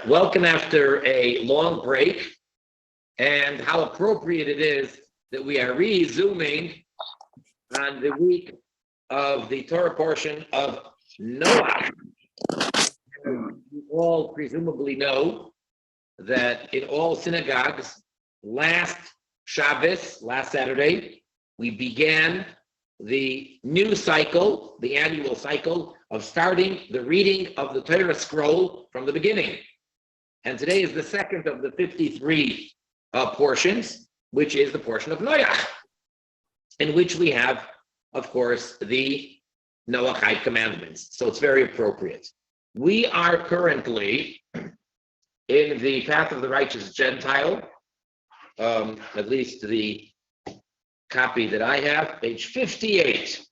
Welcome after a long break, and how appropriate it is that we are resuming on the week of the Torah portion of Noah. You all presumably know that in all synagogues, last Shabbos, last Saturday, we began the new cycle, the annual cycle of starting the reading of the Torah scroll from the beginning. And today is the second of the 53 portions, which is the portion of Noach, in which we have, of course, the Noachite commandments. So it's very appropriate. We are currently in the path of the righteous Gentile, at least the copy that I have, page 58.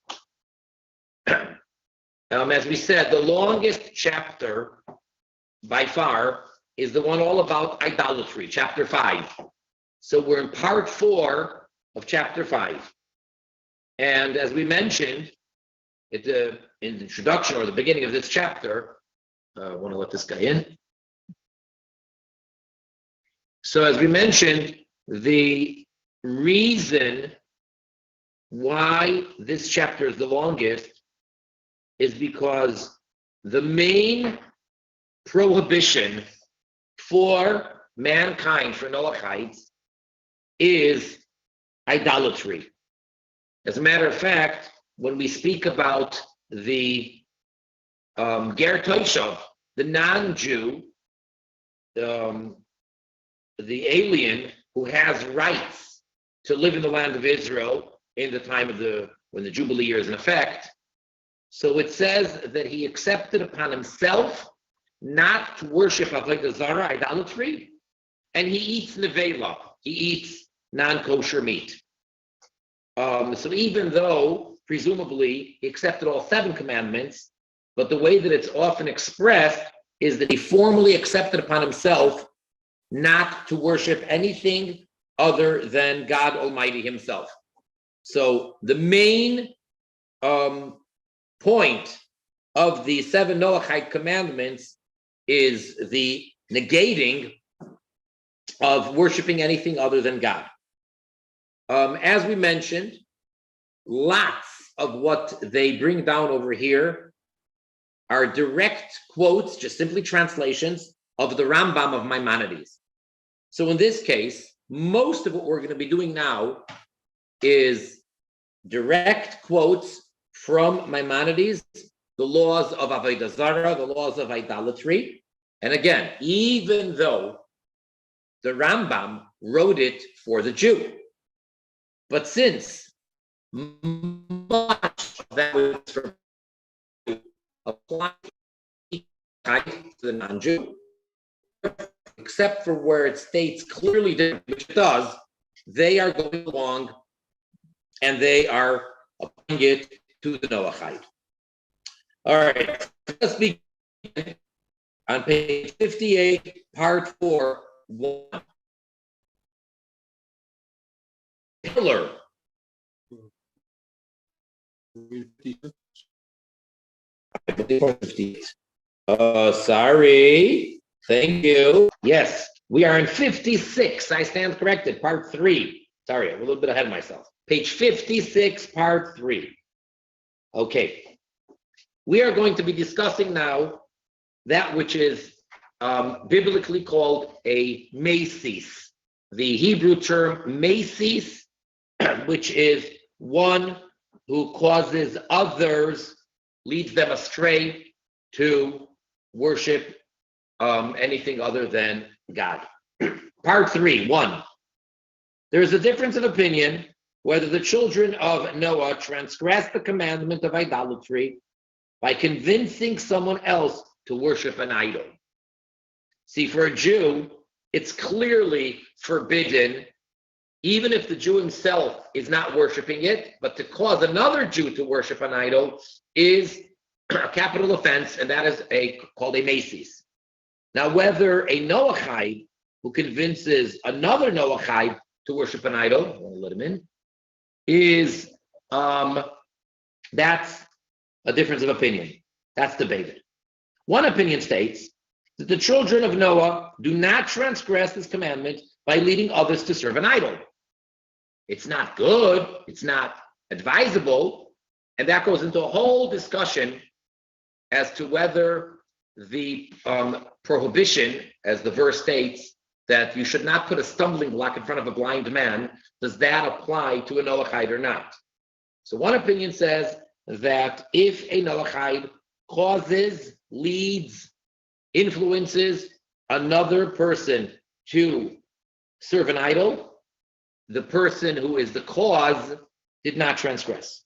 As we said, the longest chapter by far is the one all about idolatry, chapter 5. So we're in part 4 of chapter 5. And as we mentioned in the introduction or the beginning of this chapter, I want to let this guy in. So as we mentioned, the reason why this chapter is the longest is because the main prohibition for mankind, for Noachites, is idolatry. As a matter of fact, when we speak about the Ger Toishav, the non-Jew, the alien who has rights to live in the land of Israel in the time of when the Jubilee year is in effect, so it says that he accepted upon himself not to worship Avodah Zarah, idolatry, and he eats nevela, he eats non-kosher meat. So even though, presumably, he accepted all 7 commandments, but the way that it's often expressed is that he formally accepted upon himself not to worship anything other than God Almighty himself. So the main point of the 7 Noachite commandments is the negating of worshiping anything other than God. As we mentioned, lots of what they bring down over here are direct quotes, just simply translations of the Rambam of Maimonides. So in this case, most of what we're going to be doing now is direct quotes from Maimonides, the laws of Avodah Zarah, the laws of idolatry. And again, even though the Rambam wrote it for the Jew, but since much of that was for applied to the non-Jew, except for where it states clearly different, which it does, they are going along and they are applying it to the Noachite. All right, let's begin on page 58, part 4, 1. Pillar. Sorry. Thank you. Yes, we are in 56. I stand corrected. Part 3. Sorry, I'm a little bit ahead of myself. Page 56, part 3. Okay. We are going to be discussing now that which is biblically called a mesis. The Hebrew term mesis, which is one who causes others, leads them astray to worship anything other than God. Part 3, 1. There is a difference of opinion whether the children of Noah transgressed the commandment of idolatry by convincing someone else to worship an idol. See, for a Jew, it's clearly forbidden, even if the Jew himself is not worshiping it, but to cause another Jew to worship an idol is a capital offense, and that is called a mesis. Now, whether a Noachite who convinces another Noachite to worship an idol, I want to let him in, is that's a difference of opinion. That's debated. One opinion states that the children of Noah do not transgress this commandment by leading others to serve an idol. It's not good, it's not advisable, and that goes into a whole discussion as to whether the prohibition, as the verse states, that you should not put a stumbling block in front of a blind man, does that apply to a Noachide or not? So one opinion says that if a Noachide causes, leads, influences another person to serve an idol, the person who is the cause did not transgress.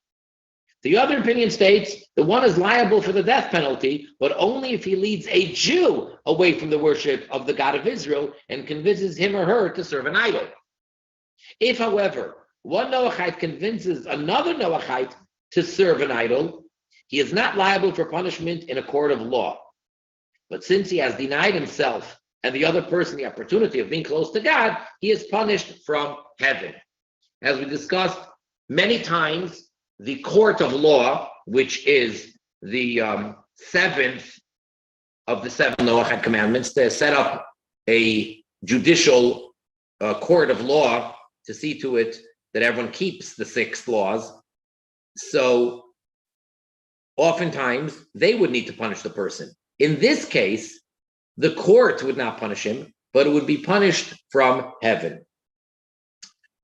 The other opinion states that one is liable for the death penalty, but only if he leads a Jew away from the worship of the God of Israel and convinces him or her to serve an idol. If, however, one Noachite convinces another Noachite to serve an idol, he is not liable for punishment in a court of law. But since he has denied himself and the other person the opportunity of being close to God, he is punished from heaven. As we discussed many times, the court of law, which is the seventh of the seven Noachide commandments, to set up a judicial court of law to see to it that everyone keeps the 6 laws. So oftentimes they would need to punish the person. In this case, the court would not punish him, but it would be punished from heaven.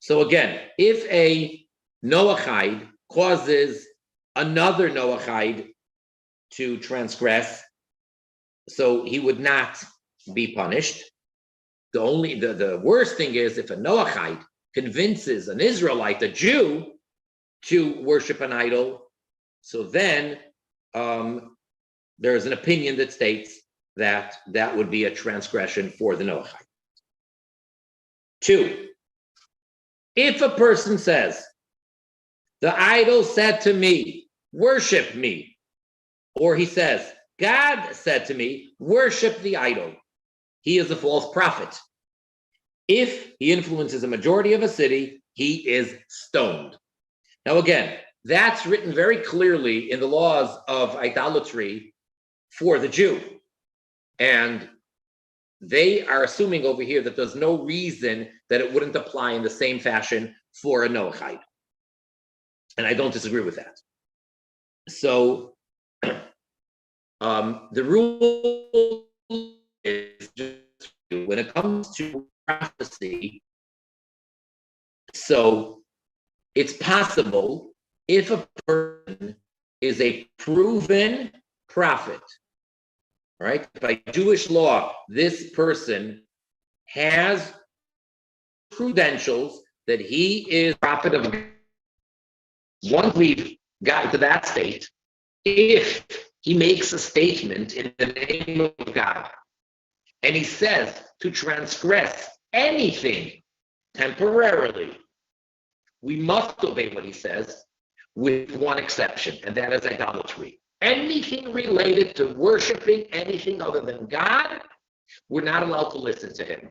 So again, if a Noachide causes another Noachide to transgress, so he would not be punished. The worst thing is if a Noachide convinces an Israelite, a Jew, to worship an idol, so then there's an opinion that states that that would be a transgression for the Noachide. 2, if a person says, the idol said to me, worship me, or he says, God said to me, worship the idol, he is a false prophet. If he influences a majority of a city, he is stoned. Now again, that's written very clearly in the laws of idolatry for the Jew. And they are assuming over here that there's no reason that it wouldn't apply in the same fashion for a Noachide. And I don't disagree with that. So the rule is just when it comes to prophecy, so it's possible if a person is a proven prophet, right? By Jewish law, this person has credentials that he is a prophet of God. Once we've gotten to that state, if he makes a statement in the name of God, and he says to transgress anything temporarily, we must obey what he says with one exception, and that is idolatry. Anything related to worshiping anything other than God, we're not allowed to listen to him.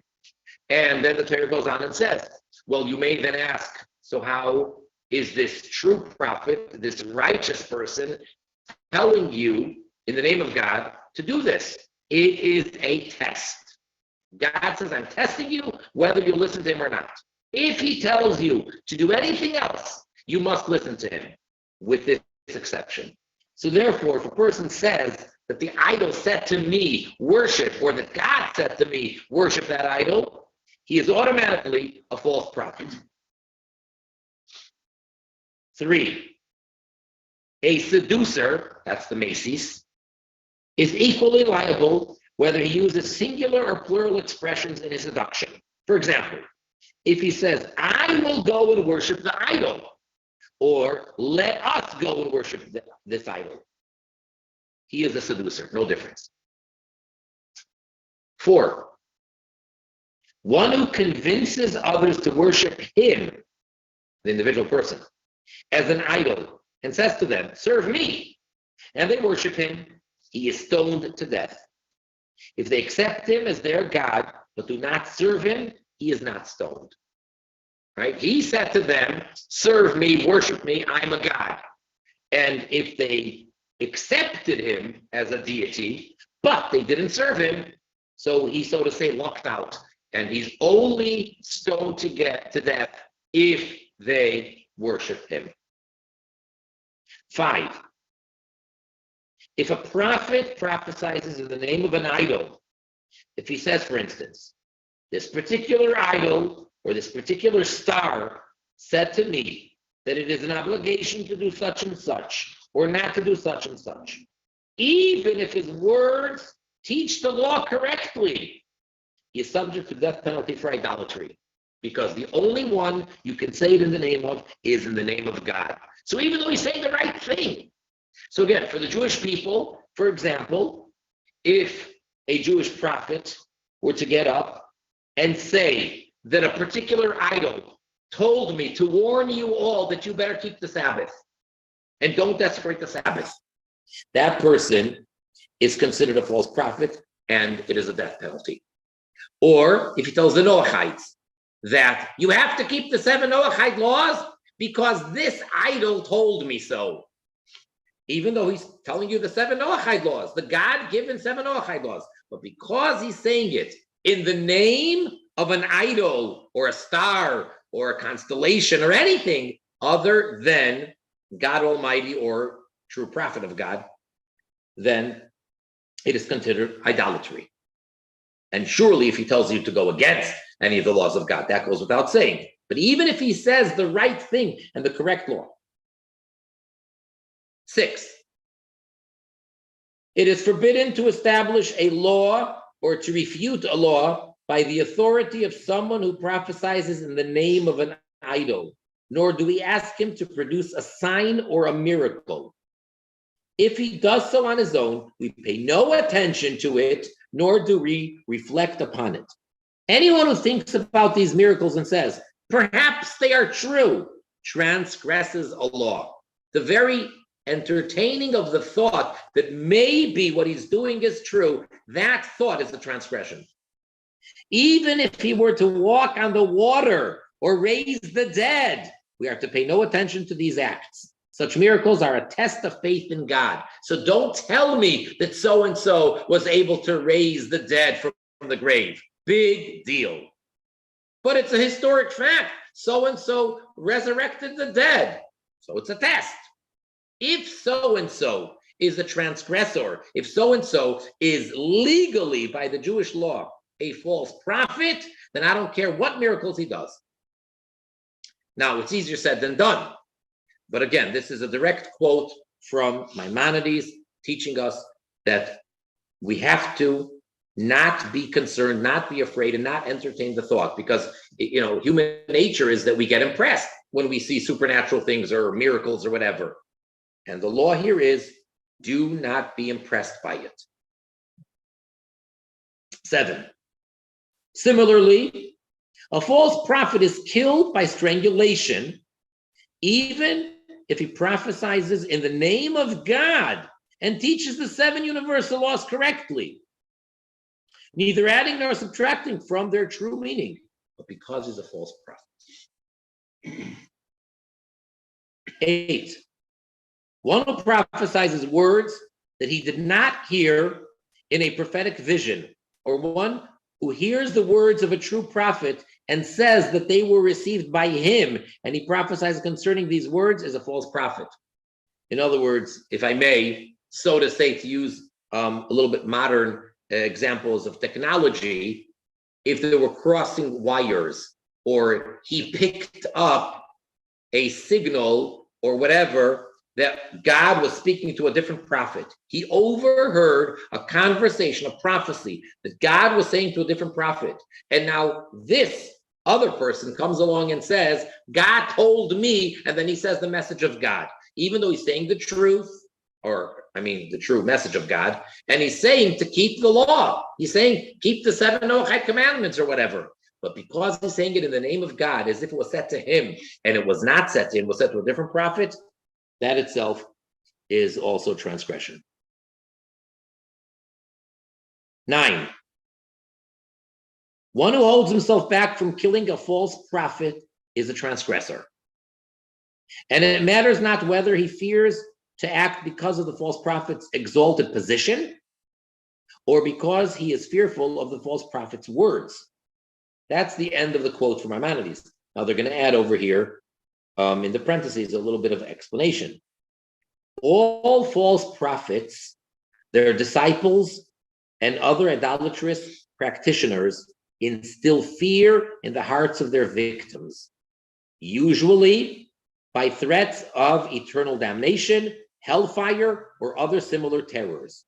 And then the Torah goes on and says, well, you may then ask, so how is this true prophet, this righteous person, telling you in the name of God to do this? It is a test. God says, I'm testing you whether you listen to him or not. If he tells you to do anything else, you must listen to him with this exception. So therefore, if a person says that the idol said to me, worship, or that God said to me, worship that idol, he is automatically a false prophet. 3, a seducer, that's the Macy's, is equally liable whether he uses singular or plural expressions in his seduction. For example, if he says, I will go and worship the idol, or let us go and worship this idol, he is a seducer, no difference. 4, one who convinces others to worship him, the individual person, as an idol, and says to them, serve me, and they worship him, he is stoned to death. If they accept him as their God, but do not serve him, he is not stoned. Right? He said to them, serve me, worship me, I'm a God. And if they accepted him as a deity, but they didn't serve him, So he's, so to say, locked out. And he's only stoned to death if they worship him. 5. If a prophet prophesies in the name of an idol, if he says, for instance, this particular idol or this particular star said to me that it is an obligation to do such and such or not to do such and such, even if his words teach the law correctly, he is subject to death penalty for idolatry, because the only one you can say it in the name of is in the name of God. So even though he's saying the right thing. So again, for the Jewish people, for example, if a Jewish prophet were to get up and say that a particular idol told me to warn you all that you better keep the Sabbath and don't desecrate the Sabbath, that person is considered a false prophet and it is a death penalty. Or if he tells the Noachites that you have to keep the 7 Noachite laws because this idol told me so, even though he's telling you the 7 Noachite laws, the God-given 7 Noachite laws, but because he's saying it in the name of an idol or a star or a constellation or anything other than God Almighty or true prophet of God, then it is considered idolatry. And surely if he tells you to go against any of the laws of God, that goes without saying. But even if he says the right thing and the correct law. 6, it is forbidden to establish a law or to refute a law by the authority of someone who prophesies in the name of an idol, nor do we ask him to produce a sign or a miracle. If he does so on his own, we pay no attention to it, nor do we reflect upon it. Anyone who thinks about these miracles and says, perhaps they are true, transgresses a law. The very entertaining of the thought that maybe what he's doing is true, that thought is a transgression. Even if he were to walk on the water or raise the dead, we are to pay no attention to these acts. Such miracles are a test of faith in God. So don't tell me that so-and-so was able to raise the dead from the grave. Big deal. But it's a historic fact. So-and-so resurrected the dead. So it's a test. If so-and-so is a transgressor, if so-and-so is legally, by the Jewish law, a false prophet, then I don't care what miracles he does. Now, it's easier said than done. But again, this is a direct quote from Maimonides teaching us that we have to not be concerned, not be afraid, and not entertain the thought, because human nature is that we get impressed when we see supernatural things or miracles or whatever. And the law here is, do not be impressed by it. 7. Similarly, a false prophet is killed by strangulation, even if he prophesies in the name of God and teaches the 7 universal laws correctly, neither adding nor subtracting from their true meaning, but because he's a false prophet. 8. One who prophesies words that he did not hear in a prophetic vision, or one who hears the words of a true prophet and says that they were received by him, and he prophesies concerning these words, is a false prophet. In other words, if I may, so to say, to use a little bit modern examples of technology, if they were crossing wires, or he picked up a signal or whatever, that God was speaking to a different prophet. He overheard a conversation, a prophecy that God was saying to a different prophet. And now this other person comes along and says, God told me, and then he says the message of God, even though he's saying the truth, the true message of God, and he's saying to keep the law. He's saying, keep the 7 Noachite commandments or whatever. But because he's saying it in the name of God, as if it was said to him, and it was not said to him, it was said to a different prophet, that itself is also transgression. 9. One who holds himself back from killing a false prophet is a transgressor. And it matters not whether he fears to act because of the false prophet's exalted position, or because he is fearful of the false prophet's words. That's the end of the quote from Maimonides. Now they're going to add over here, in the parentheses, a little bit of explanation. All false prophets, their disciples, and other idolatrous practitioners instill fear in the hearts of their victims, usually by threats of eternal damnation, hellfire, or other similar terrors.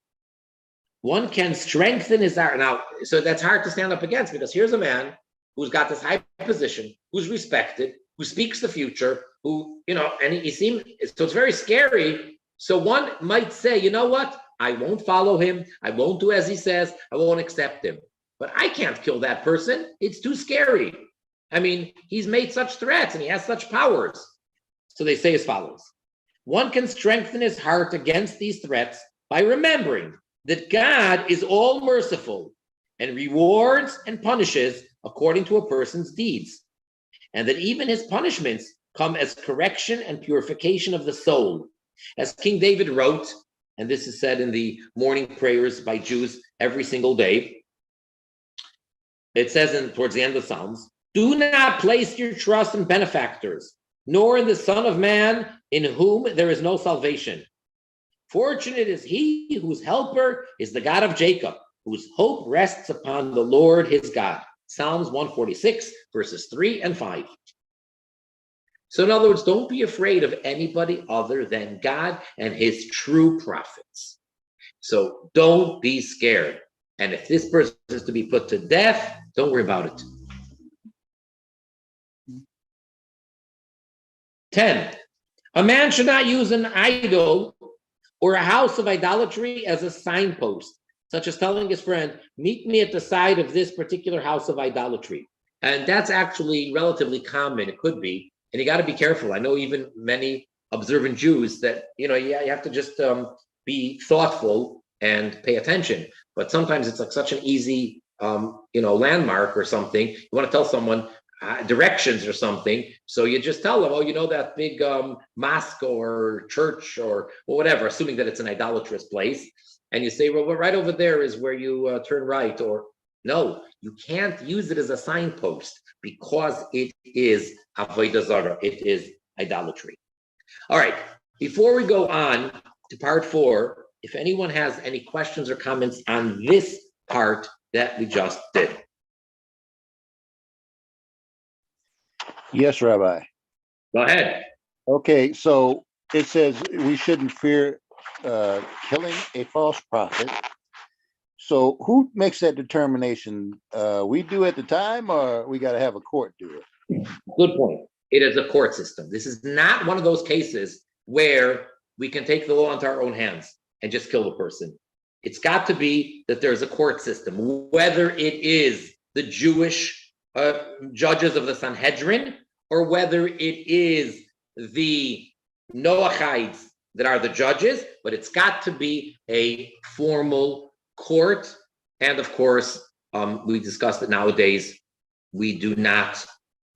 One can strengthen his heart. Now, so that's hard to stand up against, because here's a man who's got this high position, who's respected, who speaks the future, who, and he seems, so it's very scary. So one might say, you know what? I won't follow him. I won't do as he says. I won't accept him. But I can't kill that person. It's too scary. I mean, he's made such threats and he has such powers. So they say as follows. One can strengthen his heart against these threats by remembering that God is all merciful and rewards and punishes according to a person's deeds, and that even his punishments come as correction and purification of the soul. As King David wrote, and this is said in the morning prayers by Jews every single day, it says towards the end of the Psalms, do not place your trust in benefactors, nor in the Son of Man, in whom there is no salvation. Fortunate is he whose helper is the God of Jacob, whose hope rests upon the Lord his God. Psalms 146, verses 3 and 5. So in other words, don't be afraid of anybody other than God and his true prophets. So don't be scared. And if this person is to be put to death, don't worry about it. 10. A man should not use an idol or a house of idolatry as a signpost, such as telling his friend, meet me at the side of this particular house of idolatry. And that's actually relatively common. It could be. And you got to be careful. I know even many observant Jews that, you have to just be thoughtful and pay attention. But sometimes it's like such an easy, landmark or something. You want to tell someone directions or something. So you just tell them, that big mosque or church or whatever, assuming that it's an idolatrous place. And you say, well, right over there is where you turn right. Or no, you can't use it as a signpost because it is avodah zarah. It is idolatry. All right. Before we go on to part 4, if anyone has any questions or comments on this part that we just did. Yes, Rabbi. Go ahead. Okay, so it says we shouldn't fear killing a false prophet. So who makes that determination? We do at the time, or we got to have a court do it? Good point. It is a court system. This is not one of those cases where we can take the law into our own hands and just kill the person. It's got to be that there's a court system, whether it is the Jewish judges of the Sanhedrin, or whether it is the Noachites that are the judges, but it's got to be a formal court. And of course, we discussed that nowadays we do not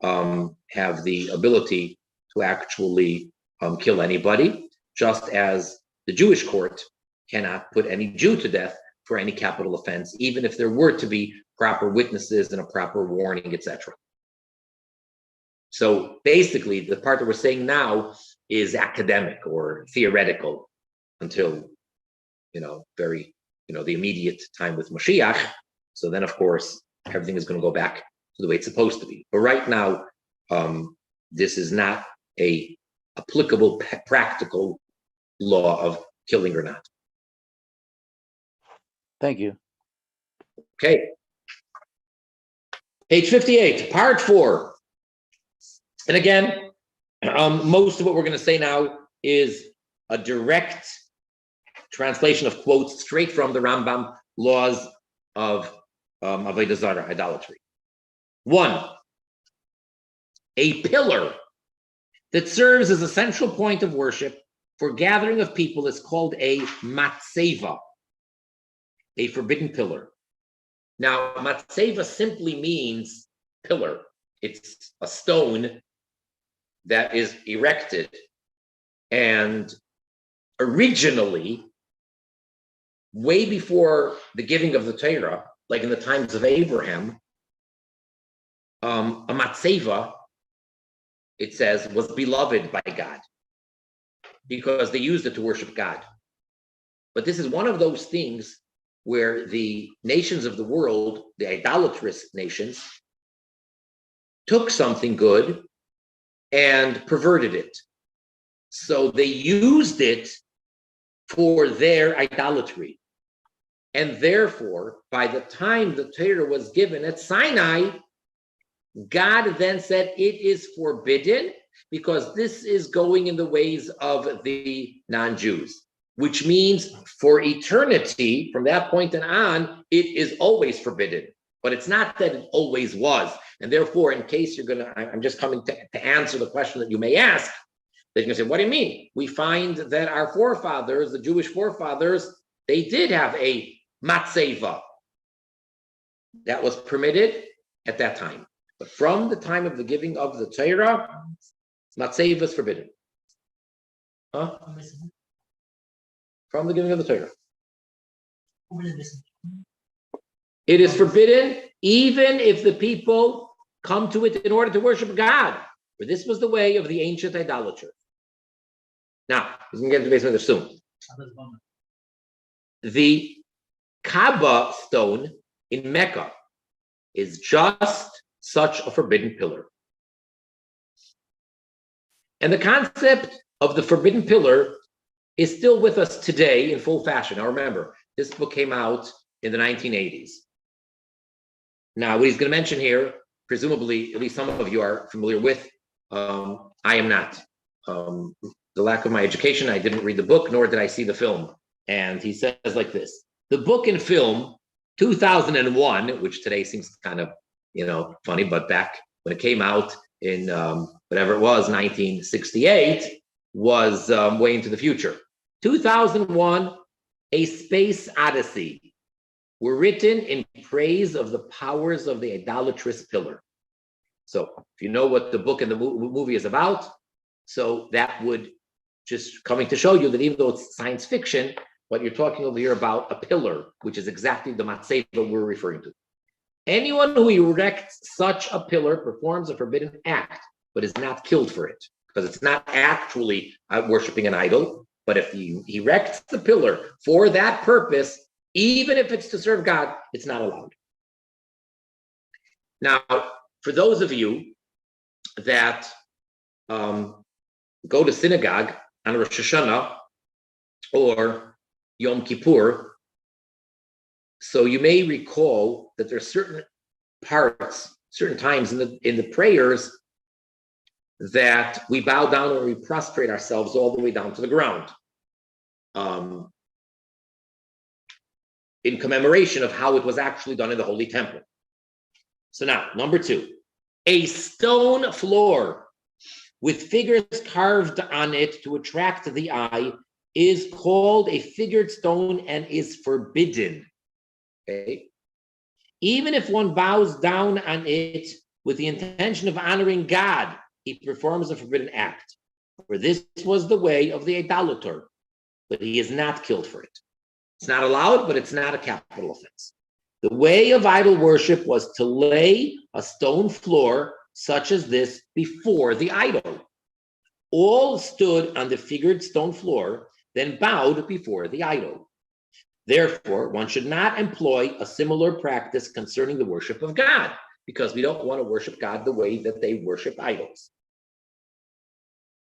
have the ability to actually kill anybody, just as the Jewish court cannot put any Jew to death for any capital offense, even if there were to be proper witnesses and a proper warning, etc. So basically, the part that we're saying now is academic or theoretical until, the immediate time with Mashiach. So then, of course, everything is going to go back to the way it's supposed to be. But right now, this is not a applicable practical law of killing or not. Thank you. Okay. Page 58, part 4. And again, most of what we're going to say now is a direct translation of quotes straight from the Rambam laws of avodah zarah, idolatry. 1, a pillar that serves as a central point of worship for gathering of people is called a matzeva, a forbidden pillar. Now, matzeva simply means pillar. It's a stone that is erected. And originally, way before the giving of the Torah, like in the times of Abraham, a matzeva, it says, was beloved by God because they used it to worship God. But this is one of those things where the nations of the world, the idolatrous nations, took something good and perverted it. So they used it for their idolatry. And therefore, by the time the Torah was given at Sinai, God then said it is forbidden because this is going in the ways of the non-Jews, which means for eternity, from that point on, it is always forbidden. But it's not that it always was. And therefore, in case I'm just coming to answer the question that you may ask, that you're going to say, what do you mean? We find that our forefathers, the Jewish forefathers, they did have a matzeva that was permitted at that time. But from the time of the giving of the Torah, matzeva is forbidden. Huh? From the giving of the Torah. It is forbidden even if the people come to it in order to worship God. For this was the way of the ancient idolaters. Now, we're going to get into the basement soon. The Kaaba stone in Mecca is just such a forbidden pillar. And the concept of the forbidden pillar is still with us today in full fashion. Now remember, this book came out in the 1980s. Now, what he's going to mention here, presumably, at least some of you are familiar with, I am not. The lack of my education, I didn't read the book, nor did I see the film. And he says like this, the book and film, 2001, which today seems kind of, funny, but back when it came out in whatever it was, 1968, was way into the future. 2001, A Space Odyssey, were written in praise of the powers of the idolatrous pillar. So if you know what the book and the movie is about, so that would just coming to show you that even though it's science fiction, what you're talking over here about a pillar, which is exactly the matzeva we're referring to. Anyone who erects such a pillar performs a forbidden act, but is not killed for it, because it's not actually worshiping an idol. But if he erects the pillar for that purpose, even if it's to serve God, it's not allowed. Now, for those of you that go to synagogue on Rosh Hashanah or Yom Kippur, so you may recall that there are certain parts, certain times in the prayers that we bow down or we prostrate ourselves all the way down to the ground, in commemoration of how it was actually done in the Holy Temple. So now, number 2, a stone floor with figures carved on it to attract the eye is called a figured stone and is forbidden. Okay. Even if one bows down on it with the intention of honoring God, he performs a forbidden act. For this was the way of the idolater, but he is not killed for it. It's not allowed, but it's not a capital offense. The way of idol worship was to lay a stone floor such as this before the idol. All stood on the figured stone floor, then bowed before the idol. Therefore, one should not employ a similar practice concerning the worship of God, because we don't want to worship God the way that they worship idols.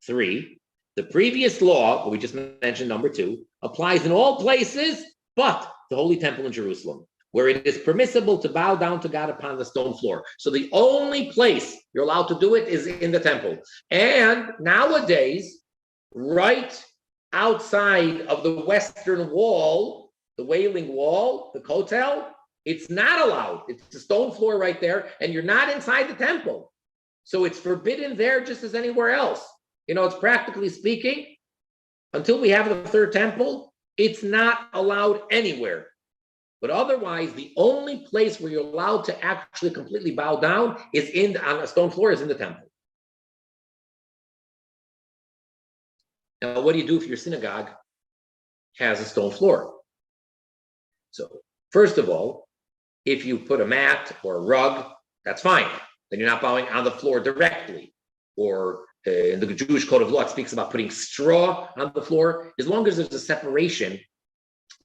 3, the previous law, we just mentioned number 2, applies in all places but the Holy Temple in Jerusalem, where it is permissible to bow down to God upon the stone floor. So the only place you're allowed to do it is in the temple. And nowadays, right outside of the Western Wall, the Wailing Wall, the Kotel, it's not allowed. It's a stone floor right there, and you're not inside the temple. So it's forbidden there just as anywhere else. It's practically speaking, until we have the third temple, it's not allowed anywhere. But otherwise, the only place where you're allowed to actually completely bow down is on a stone floor, is in the temple. Now, what do you do if your synagogue has a stone floor? So first of all, if you put a mat or a rug, that's fine. Then you're not bowing on the floor directly. Or in the Jewish code of law, it speaks about putting straw on the floor. As long as there's a separation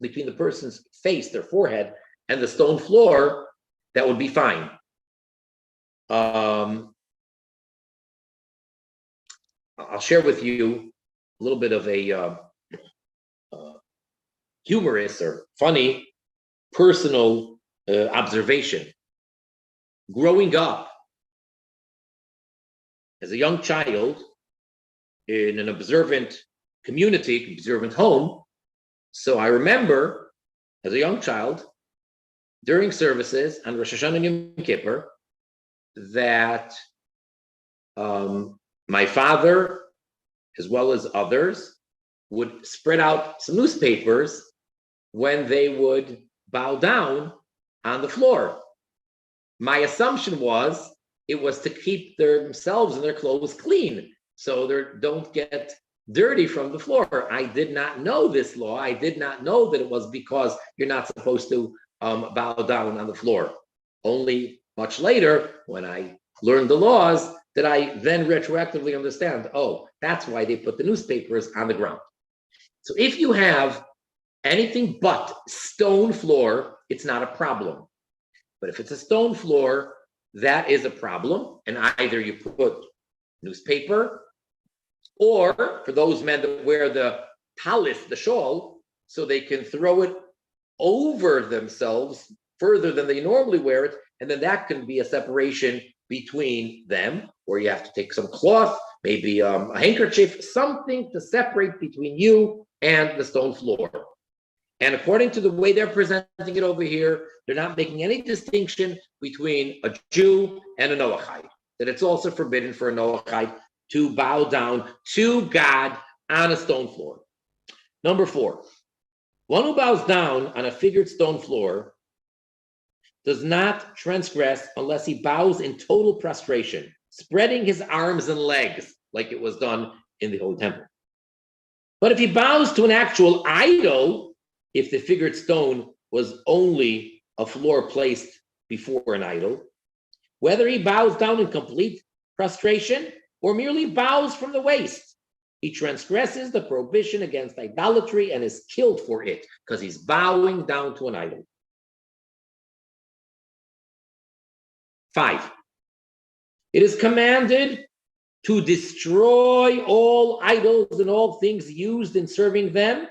between the person's face, their forehead, and the stone floor, that would be fine. I'll share with you a little bit of a humorous or funny personal observation. Growing up as a young child in an observant community, observant home, so I remember as a young child during services on Rosh Hashanah and Yom Kippur that my father, as well as others, would spread out some newspapers when they would bow down on the floor. My assumption was it was to keep themselves and their clothes clean, so they don't get dirty from the floor. I did not know this law. I did not know that it was because you're not supposed to bow down on the floor. Only much later, when I learned the laws, did I then retroactively understand, oh, that's why they put the newspapers on the ground. So if you have anything but stone floor, it's not a problem. But if it's a stone floor, that is a problem. And either you put newspaper, or for those men that wear the talis, the shawl, so they can throw it over themselves further than they normally wear it, and then that can be a separation between them, or you have to take some cloth, maybe a handkerchief, something to separate between you and the stone floor. And according to the way they're presenting it over here, they're not making any distinction between a Jew and a Noachite, that it's also forbidden for a Noachite to bow down to God on a stone floor. Number 4, one who bows down on a figured stone floor does not transgress unless he bows in total prostration, spreading his arms and legs like it was done in the Holy Temple. But if he bows to an actual idol, if the figured stone was only a floor placed before an idol, whether he bows down in complete prostration or merely bows from the waist, he transgresses the prohibition against idolatry and is killed for it because he's bowing down to an idol. 5, it is commanded to destroy all idols and all things used in serving them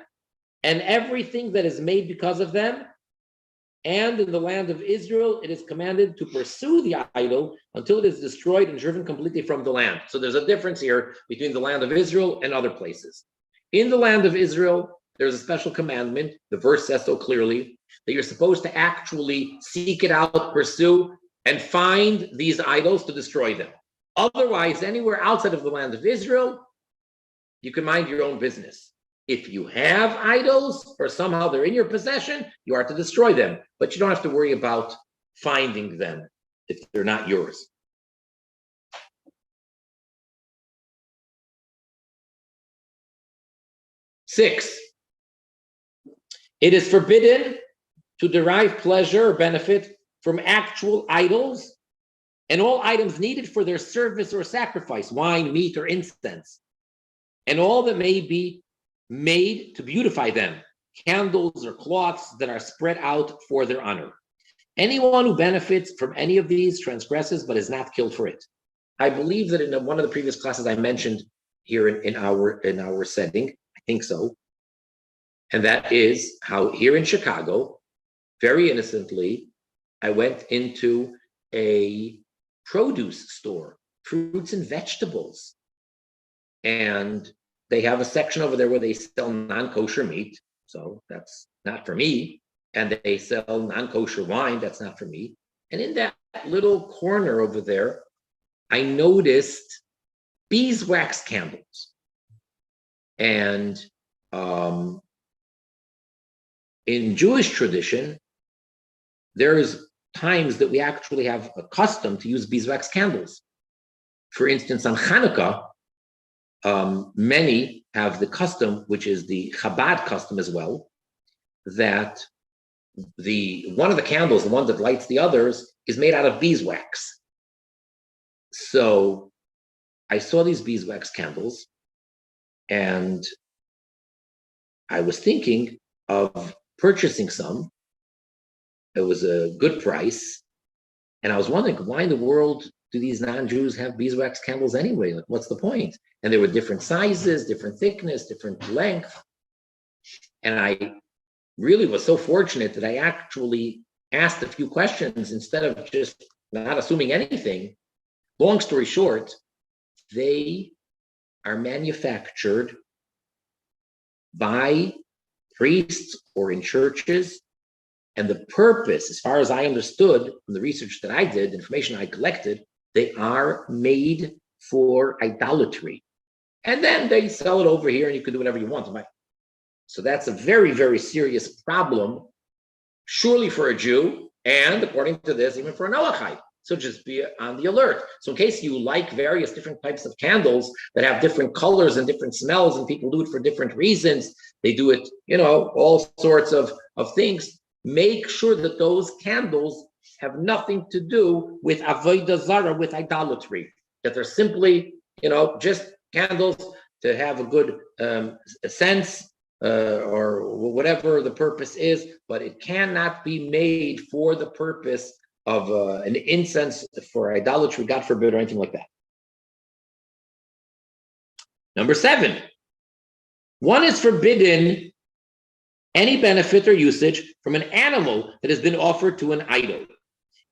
and everything that is made because of them. And in the land of Israel, it is commanded to pursue the idol until it is destroyed and driven completely from the land. So there's a difference here between the land of Israel and other places. In the land of Israel, there's a special commandment. The verse says so clearly that you're supposed to actually seek it out, pursue, and find these idols to destroy them. Otherwise, anywhere outside of the land of Israel, you can mind your own business. If you have idols or somehow they're in your possession, you are to destroy them, but you don't have to worry about finding them if they're not yours. Six, it is forbidden to derive pleasure or benefit from actual idols and all items needed for their service or sacrifice, wine, meat, or incense, and all that may be made to beautify them, candles or cloths that are spread out for their honor. Anyone who benefits from any of these transgresses but is not killed for it. I believe that in one of the previous classes I mentioned here in our setting, I think so, and that is how here in Chicago, very innocently, I went into a produce store, fruits and vegetables, and they have a section over there where they sell non-kosher meat, so that's not for me. And they sell non-kosher wine, that's not for me. And in that little corner over there, I noticed beeswax candles. And in Jewish tradition, there's times that we actually have a custom to use beeswax candles. For instance, on Hanukkah, many have the custom, which is the Chabad custom as well, that one of the candles, the one that lights the others, is made out of beeswax. So I saw these beeswax candles, and I was thinking of purchasing some. It was a good price. And I was wondering, why in the world do these non-Jews have beeswax candles anyway? Like, what's the point? And there were different sizes, different thickness, different length. And I really was so fortunate that I actually asked a few questions instead of just not assuming anything. Long story short, they are manufactured by priests or in churches. And the purpose, as far as I understood from the research that I did, the information I collected, they are made for idolatry. And then they sell it over here and you can do whatever you want. So that's a very, very serious problem, surely for a Jew, and according to this, even for a Noachite. So just be on the alert. So in case you like various different types of candles that have different colors and different smells, and people do it for different reasons, they do it, all sorts of things, make sure that those candles have nothing to do with avodah zarah, with idolatry, that they're simply, just candles to have a good sense, or whatever the purpose is, but it cannot be made for the purpose of an incense for idolatry, God forbid, or anything like that. Number 7, one is forbidden any benefit or usage from an animal that has been offered to an idol,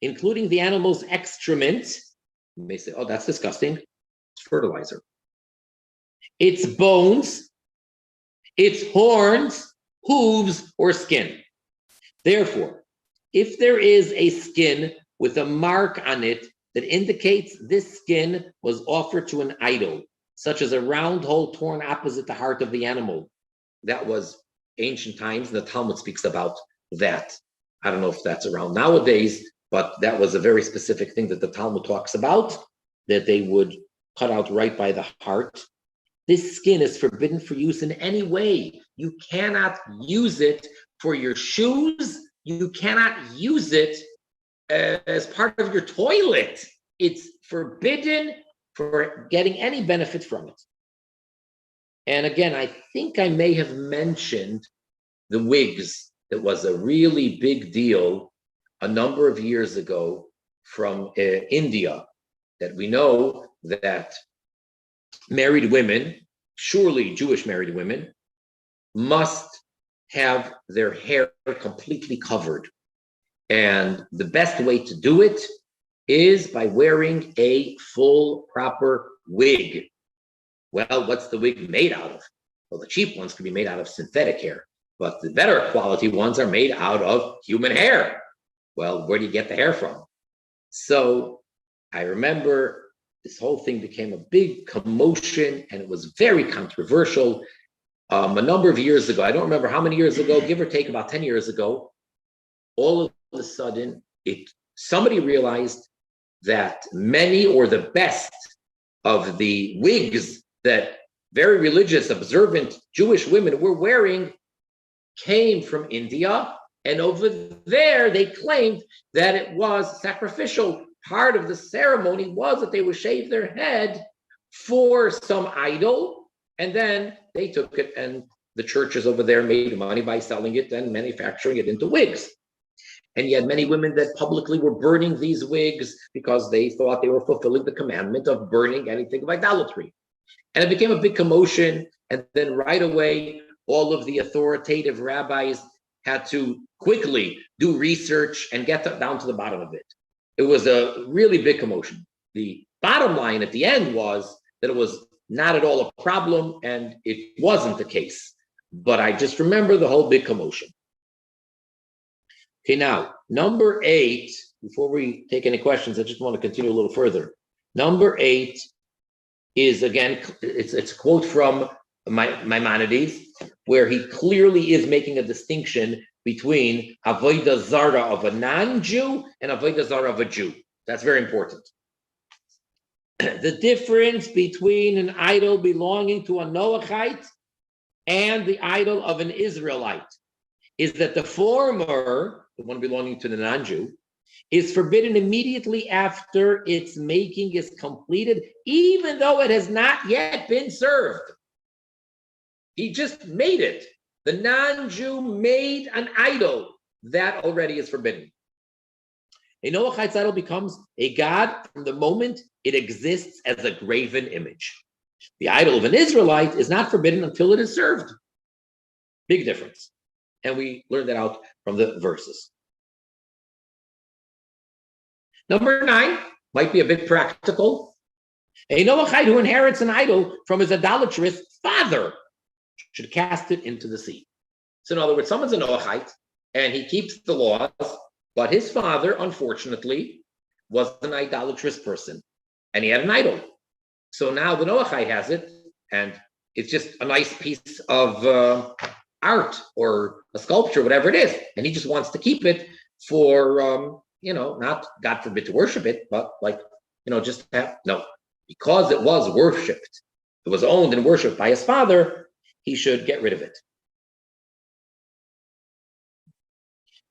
including the animal's excrement. You may say, oh, that's disgusting. It's fertilizer. Its bones, its horns, hooves, or skin. Therefore, if there is a skin with a mark on it that indicates this skin was offered to an idol, such as a round hole torn opposite the heart of the animal, that was ancient times, and the Talmud speaks about that. I don't know if that's around nowadays, but that was a very specific thing that the Talmud talks about, that they would cut out right by the heart. This skin is forbidden for use in any way. You cannot use it for your shoes. You cannot use it as part of your toilet. It's forbidden for getting any benefit from it. And again, I think I may have mentioned the wigs. That was a really big deal a number of years ago from India, that we know that married women, surely Jewish married women, must have their hair completely covered. And the best way to do it is by wearing a full, proper wig. Well, what's the wig made out of? Well, the cheap ones can be made out of synthetic hair, but the better quality ones are made out of human hair. Well, where do you get the hair from? So I remember this whole thing became a big commotion, and it was very controversial. A number of years ago, I don't remember how many years ago, give or take about 10 years ago, all of a sudden, somebody realized that many or the best of the wigs that very religious, observant Jewish women were wearing came from India, and over there they claimed that it was sacrificial. Part of the ceremony was that they would shave their head for some idol, and then they took it, and the churches over there made money by selling it and manufacturing it into wigs. And you had many women that publicly were burning these wigs because they thought they were fulfilling the commandment of burning anything of idolatry. And it became a big commotion. And then right away, all of the authoritative rabbis had to quickly do research and get down to the bottom of it. It was a really big commotion. The bottom line at the end was that it was not at all a problem, and it wasn't the case. But I just remember the whole big commotion. Okay, now, number 8, before we take any questions, I just want to continue a little further. Number 8 is, again, it's a quote from Maimonides, where he clearly is making a distinction between avodah zarah of a non-Jew and avodah zarah of a Jew. That's very important. The difference between an idol belonging to a Noachite and the idol of an Israelite is that the former the one belonging to the non-Jew, is forbidden immediately after its making is completed, even though it has not yet been served. He just made it. The non-Jew made an idol. That already is forbidden. A Noahite's idol becomes a god from the moment it exists as a graven image. The idol of an Israelite is not forbidden until it is served. Big difference. And we learned that out from the verses. Number 9 might be a bit practical. A Noahite who inherits an idol from his idolatrous father should cast it into the sea. So in other words, someone's a Noahite and he keeps the laws, but his father, unfortunately, was an idolatrous person and he had an idol. So now the Noahite has it, and it's just a nice piece of art or a sculpture, whatever it is. And he just wants to keep it for, not, God forbid, to worship it, but just to have, no. Because it was worshipped, it was owned and worshipped by his father, he should get rid of it.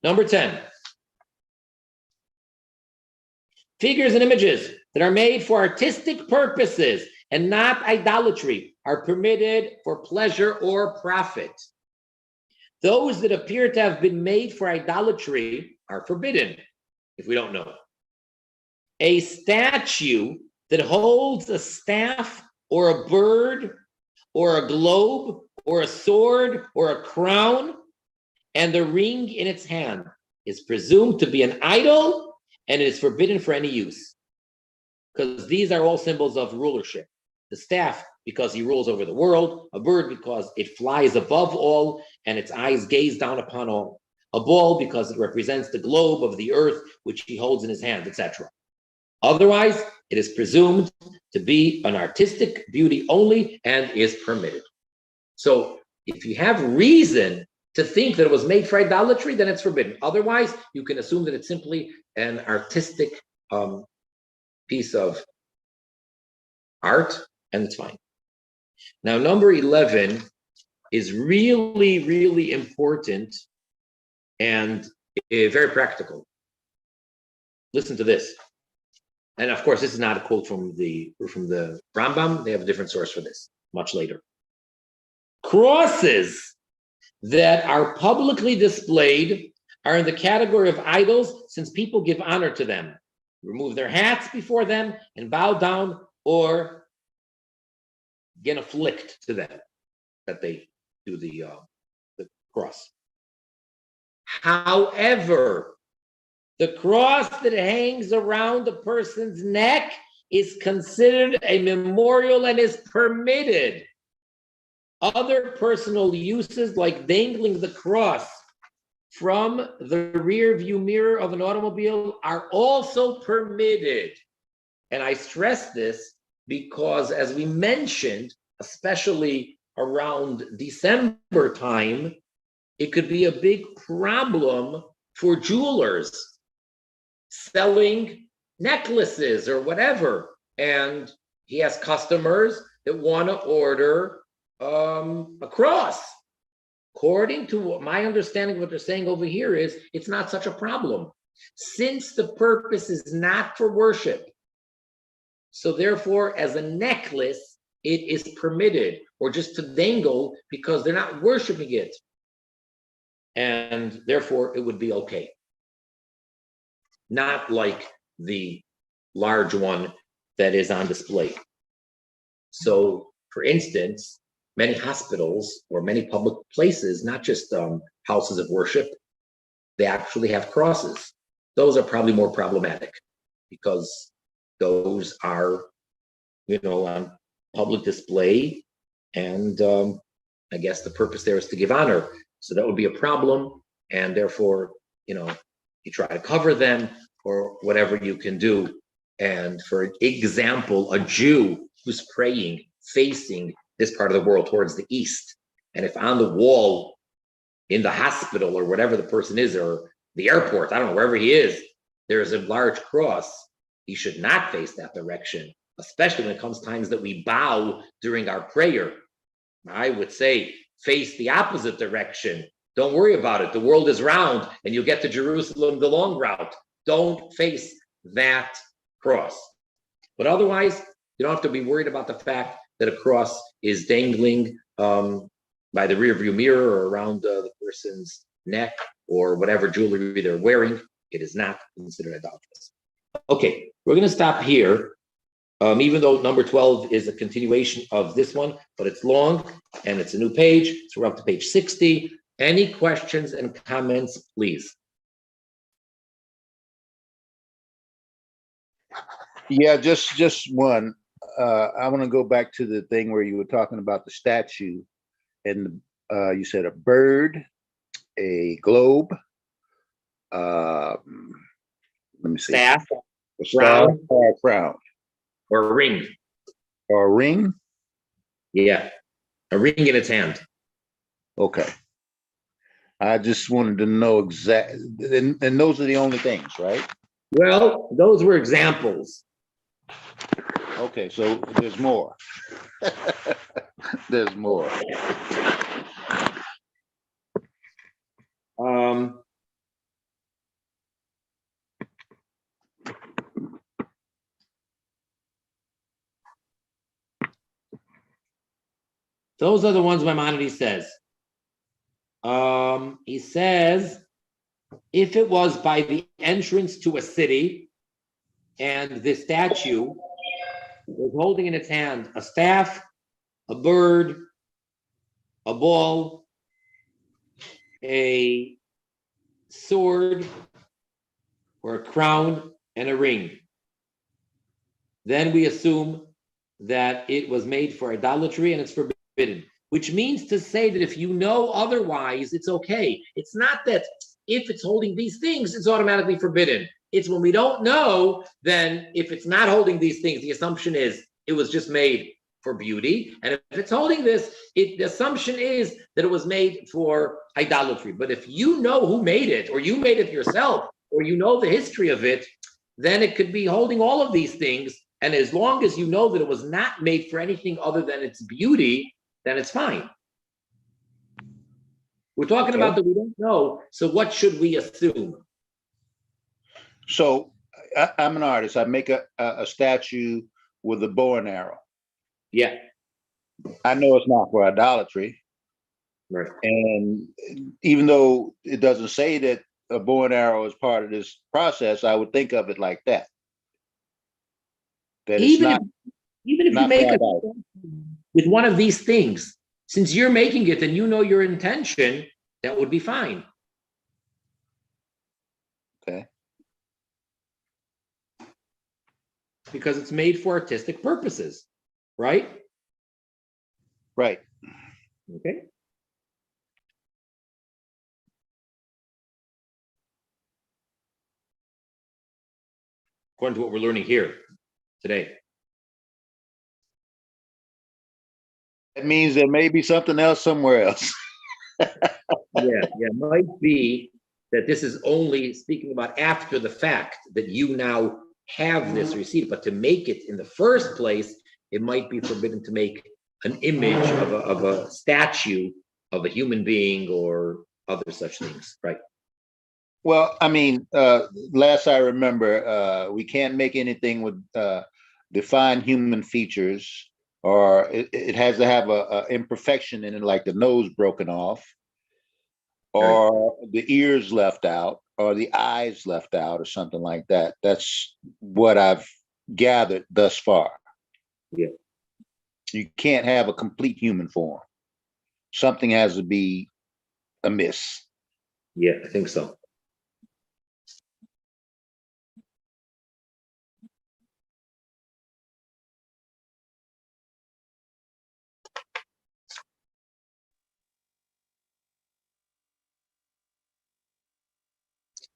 Number 10. Figures and images that are made for artistic purposes and not idolatry are permitted for pleasure or profit. Those that appear to have been made for idolatry are forbidden, if we don't know. A statue that holds a staff or a bird or a globe or a sword or a crown and the ring in its hand is presumed to be an idol, and it is forbidden for any use, because these are all symbols of rulership. The staff, because he rules over the world; a bird, because it flies above all and its eyes gaze down upon all; a ball, because it represents the globe of the earth which he holds in his hand, etc. Otherwise, it is presumed to be an artistic beauty only and is permitted. So if you have reason to think that it was made for idolatry, then it's forbidden. Otherwise, you can assume that it's simply an artistic piece of art, and it's fine. Now, number 11 is really, really important and very practical. Listen to this. And of course, this is not a quote from the Rambam. They have a different source for this, much later. Crosses that are publicly displayed are in the category of idols, since people give honor to them, remove their hats before them, and bow down or genuflect to them, that they do the cross. However, the cross that hangs around a person's neck is considered a memorial and is permitted. Other personal uses, like dangling the cross from the rear view mirror of an automobile, are also permitted. And I stress this because, as we mentioned, especially around December time, it could be a big problem for jewelers selling necklaces or whatever. And he has customers that want to order a cross. According to what my understanding of what they're saying over here is, it's not such a problem, since the purpose is not for worship. So therefore, as a necklace, it is permitted, or just to dangle, because they're not worshiping it. And therefore, it would be okay. Not like the large one that is on display. So, for instance, many hospitals or many public places, not just houses of worship, they actually have crosses. Those are probably more problematic because those are, on public display, and I guess the purpose there is to give honor. So that would be a problem, and therefore, you try to cover them or whatever you can do. And for example, a Jew who's praying facing this part of the world towards the east, and if on the wall in the hospital or whatever the person is, or the airport, I don't know, wherever he is, there is a large cross, he should not face that direction, especially when it comes times that we bow during our prayer. I would say face the opposite direction Don't worry about it. The world is round and you'll get to Jerusalem the long route. Don't face that cross. But otherwise, you don't have to be worried about the fact that a cross is dangling by the rearview mirror or around the person's neck or whatever jewelry they're wearing. It is not considered idolatrous. Okay, we're going to stop here, even though number 12 is a continuation of this one, but it's long and it's a new page. So we're up to page 60. Any questions and comments, please? Yeah, just one. I want to go back to the thing where you were talking about the statue, and you said a bird, a globe. Let me see. Staff, A staff, or a crown, or a ring. or a ring. Yeah, a ring in its hand. Okay. I just wanted to know exactly, and those are the only things, right? Well, those were examples. Okay, so there's more. There's more. Those are the ones Maimonides says. He says, if it was by the entrance to a city and the statue was holding in its hand a staff, a bird, a ball, a sword, or a crown, and a ring, then we assume that it was made for idolatry and it's forbidden, which means to say that if you know otherwise, it's okay. It's not that if it's holding these things, it's automatically forbidden. It's when we don't know, then if it's not holding these things, the assumption is it was just made for beauty. And if it's holding this, the assumption is that it was made for idolatry. But if you know who made it, or you made it yourself, or you know the history of it, then it could be holding all of these things. And as long as you know that it was not made for anything other than its beauty, then it's fine. We're talking about that we don't know. So what should we assume? So I'm an artist. I make a statue with a bow and arrow. Yeah. I know it's not for idolatry. Right. And even though it doesn't say that a bow and arrow is part of this process, I would think of it like that. That it's not. Even if you make it with one of these things, since you're making it and you know your intention, that would be fine. Okay. Because it's made for artistic purposes, right? Right. Okay. According to what we're learning here today. It means there may be something else somewhere else. Yeah, it might be that this is only speaking about after the fact that you now have this receipt, but to make it in the first place, it might be forbidden to make an image of a statue of a human being or other such things, right? Well, I mean, last I remember, we can't make anything with defined human features, or it has to have a imperfection in it, like the nose broken off, or the ears left out, or the eyes left out, or something like that. That's what I've gathered thus far. Yeah. You can't have a complete human form. Something has to be amiss. Yeah, I think so.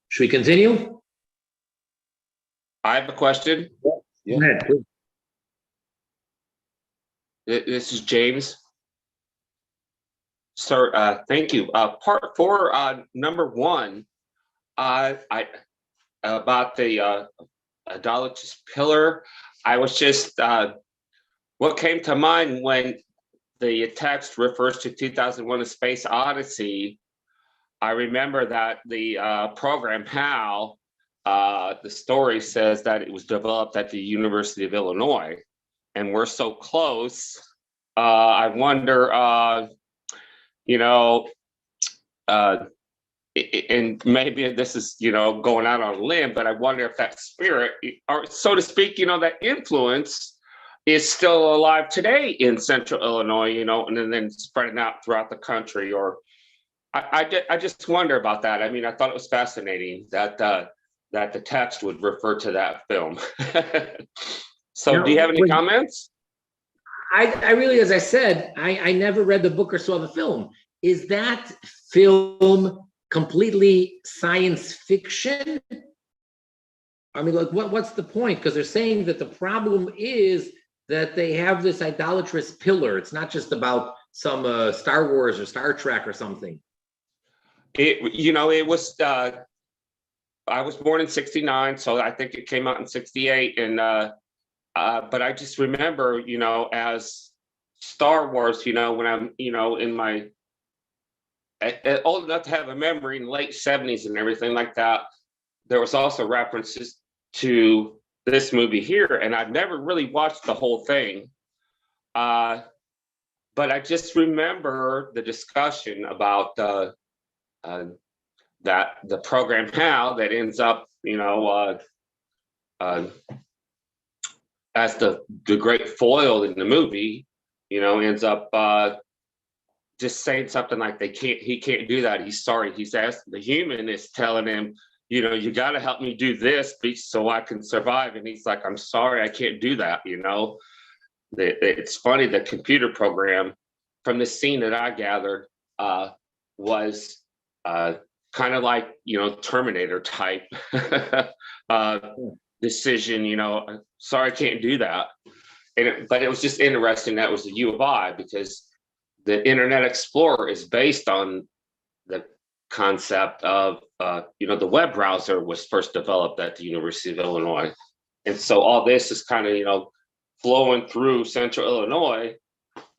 Should we continue? I have a question. Yeah. Go ahead, please. This is James. Sir, thank you. Part 4, number 1, I about the idolatrous pillar. I was just what came to mind when the text refers to 2001: A Space Odyssey. I remember that the program HAL, the story says that it was developed at the University of Illinois, and we're so close. I wonder, you know, and maybe this is, going out on a limb, but I wonder if that spirit, or so to speak, that influence is still alive today in Central Illinois, and then spreading out throughout the country. Or I just wonder about that. I mean, I thought it was fascinating that that the text would refer to that film. So, do you have any comments? I really, as I said, I never read the book or saw the film. Is that film completely science fiction? I mean, like, what's the point? Because they're saying that the problem is that they have this idolatrous pillar. It's not just about some Star Wars or Star Trek or something. It was. I was born in '69, so I think it came out in '68, and but I just remember, as Star Wars, when I'm, in my old enough to have a memory in the late '70s and everything like that, there was also references to this movie here, and I've never really watched the whole thing. But I just remember the discussion about that the program HAL that ends up, as the great foil in the movie, ends up just saying something like he can't do that. He's sorry. He's asked, the human is telling him, you got to help me do this so I can survive. And he's like, I'm sorry, I can't do that. It's funny, the computer program from the scene that I gathered was kind of like, Terminator type decision, sorry, I can't do that. But it was just interesting that was the U of I, because the Internet Explorer is based on the concept of, the web browser was first developed at the University of Illinois. And so all this is kind of, flowing through Central Illinois.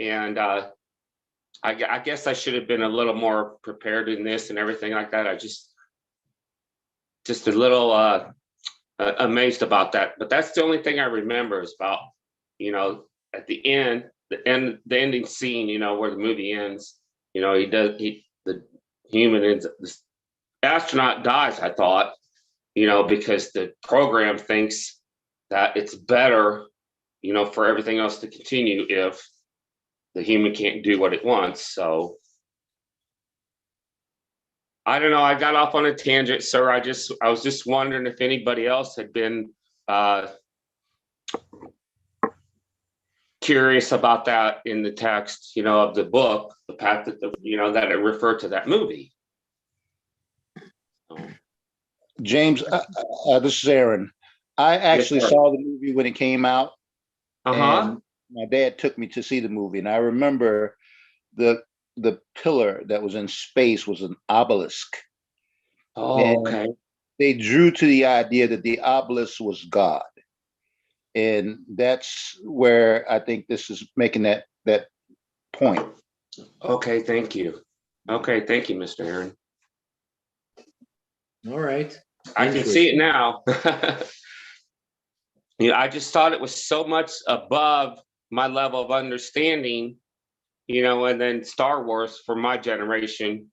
And I guess I should have been a little more prepared in this and everything like that. I just a little amazed about that. But that's the only thing I remember is about, at the ending scene, where the movie ends, the human ends, the astronaut dies, I thought, because the program thinks that it's better, for everything else to continue if the human can't do what it wants. So I don't know. I got off on a tangent, sir. I was just wondering if anybody else had been curious about that in the text, of the book, the fact that that it referred to that movie. James, this is Aaron. I actually saw the movie when it came out. And my dad took me to see the movie, and I remember the pillar that was in space was an obelisk. Oh, okay. They drew to the idea that the obelisk was God. And that's where I think this is making that point. Okay, thank you. Okay, thank you, Mr. Aaron. All right. I can see it now. I just thought it was so much above my level of understanding, and then Star Wars for my generation,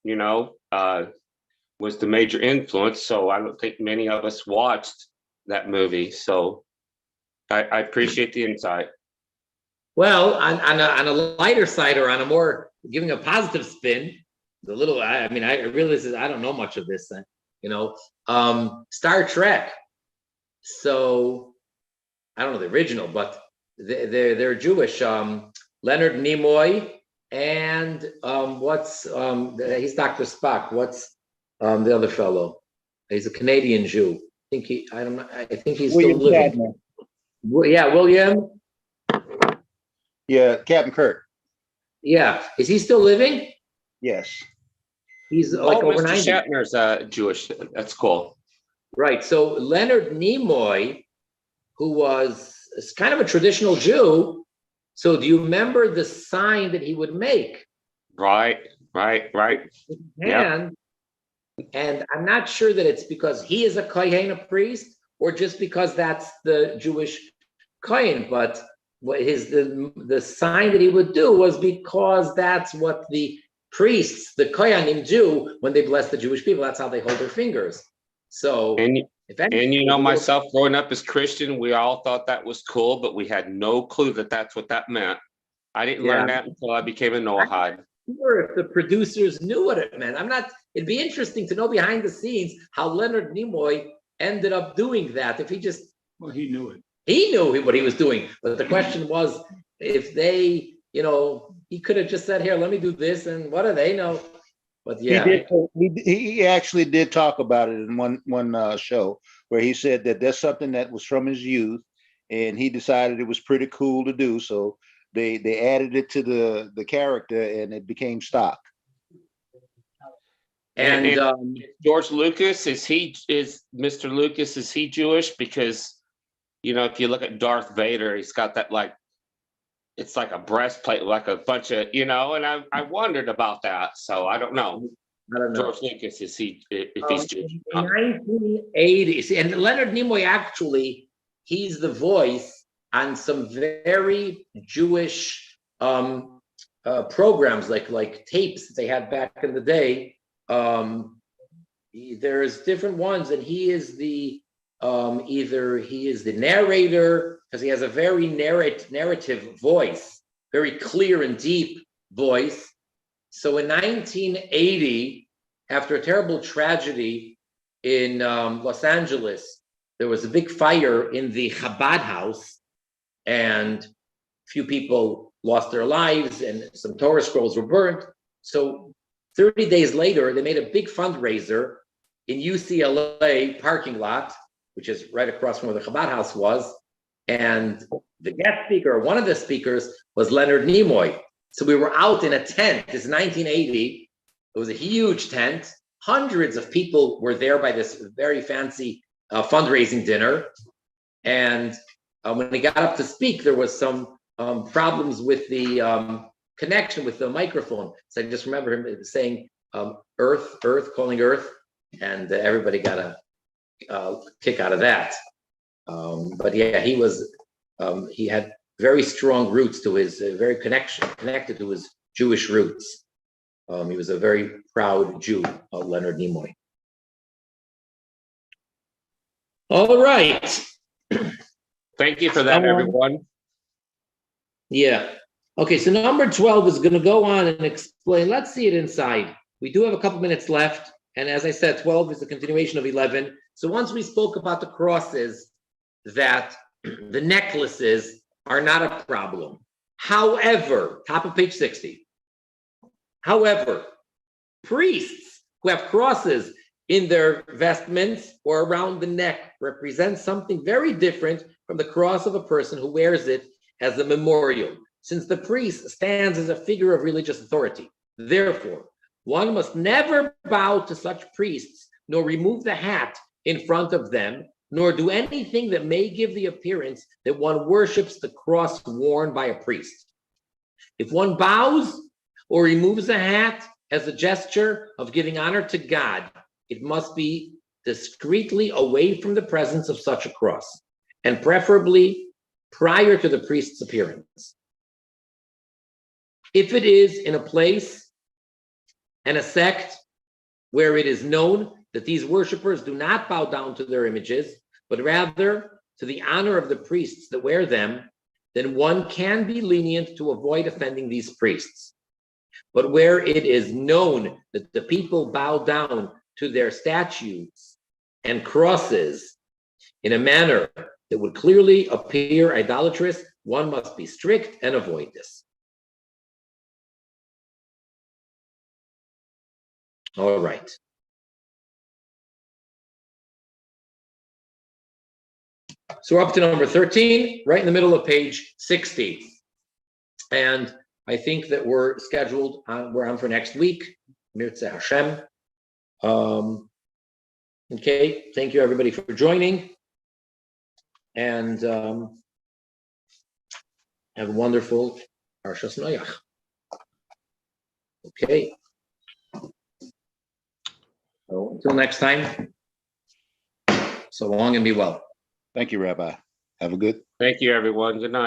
was the major influence. So I don't think many of us watched that movie. So I appreciate the insight. Well, on a lighter side, or on a more giving a positive spin, I realize I don't know much of this, Star Trek. So I don't know the original, but they're Jewish. Leonard Nimoy and he's Dr. Spock. What's the other fellow? He's a Canadian Jew. I think he's William still living. Shatner. Yeah, William. Yeah, Captain Kirk. Yeah, is he still living? Yes. He's like over Mr. 90. Shatner's Jewish. That's cool. Right. So Leonard Nimoy, who was kind of a traditional Jew. So do you remember the sign that he would make? Right. Right, right. Yep. And I'm not sure that it's because he is a kohen, a priest, or just because that's the Jewish kohen. But what the sign that he would do was because that's what the priests, the kohanim, do when they bless the Jewish people. That's how they hold their fingers. So, And if anything, and you know, myself growing up as Christian, we all thought that was cool, but we had no clue that that's what that meant. I didn't learn that until I became a Noahide. sure if the producers knew what it meant. I'm not. It'd be interesting to know behind the scenes how Leonard Nimoy ended up doing that. If he just, Well, he knew it. he knew what he was doing, but the question was if they, he could have just said, "Here, let me do this," and what do they know? But yeah, He actually did talk about it in one show where he said that that's something that was from his youth, and he decided it was pretty cool to do. So they added it to the character, and it became stock. and George Lucas, is Mr. Lucas, is he Jewish? Because if you look at Darth Vader, he's got that it's like a breastplate, like a bunch of, and I wondered about that. So I don't know. George Lucas, is he, if he's Jewish? In 1980, and Leonard Nimoy actually, he's the voice on some very Jewish programs, like tapes that they had back in the day. There's different ones, and he is the either he is the narrator, because he has a very narrative voice, very clear and deep voice. So in 1980, after a terrible tragedy in Los Angeles, there was a big fire in the Chabad house, and a few people lost their lives, and some Torah scrolls were burnt. So 30 days later, they made a big fundraiser in UCLA parking lot, which is right across from where the Chabad house was. And the guest speaker, one of the speakers, was Leonard Nimoy. So we were out in a tent. This is 1980. It was a huge tent. Hundreds of people were there by this very fancy fundraising dinner. And when he got up to speak, there was some problems with the connection with the microphone. So I just remember him saying, Earth, calling Earth. And everybody got a kick out of that. But yeah, he had very strong roots to his, very connected to his Jewish roots. He was a very proud Jew, Leonard Nimoy. All right. Thank you for that, everyone. Yeah. Okay, so number 12 is going to go on and explain. Let's see it inside. We do have a couple minutes left. And as I said, 12 is a continuation of 11. So once we spoke about the crosses, that the necklaces are not a problem. However, top of page 60. However, priests who have crosses in their vestments or around the neck represent something very different from the cross of a person who wears it as a memorial, since the priest stands as a figure of religious authority. Therefore, one must never bow to such priests, nor remove the hat in front of them, nor do anything that may give the appearance that one worships the cross worn by a priest. If one bows or removes a hat as a gesture of giving honor to God, it must be discreetly away from the presence of such a cross, and preferably prior to the priest's appearance. If it is in a place and a sect where it is known that these worshipers do not bow down to their images, but rather to the honor of the priests that wear them, then one can be lenient to avoid offending these priests. But where it is known that the people bow down to their statues and crosses in a manner that would clearly appear idolatrous, one must be strict and avoid this. All right. So we're up to number 13, right in the middle of page 60. And I think that we're scheduled, we're on for next week, Mirza Hashem. Okay, thank you everybody for joining. And have a wonderful Parshas Noach. Okay. So until next time, so long and be well. Thank you, Rabbi. Have a good Thank you, everyone. Good night.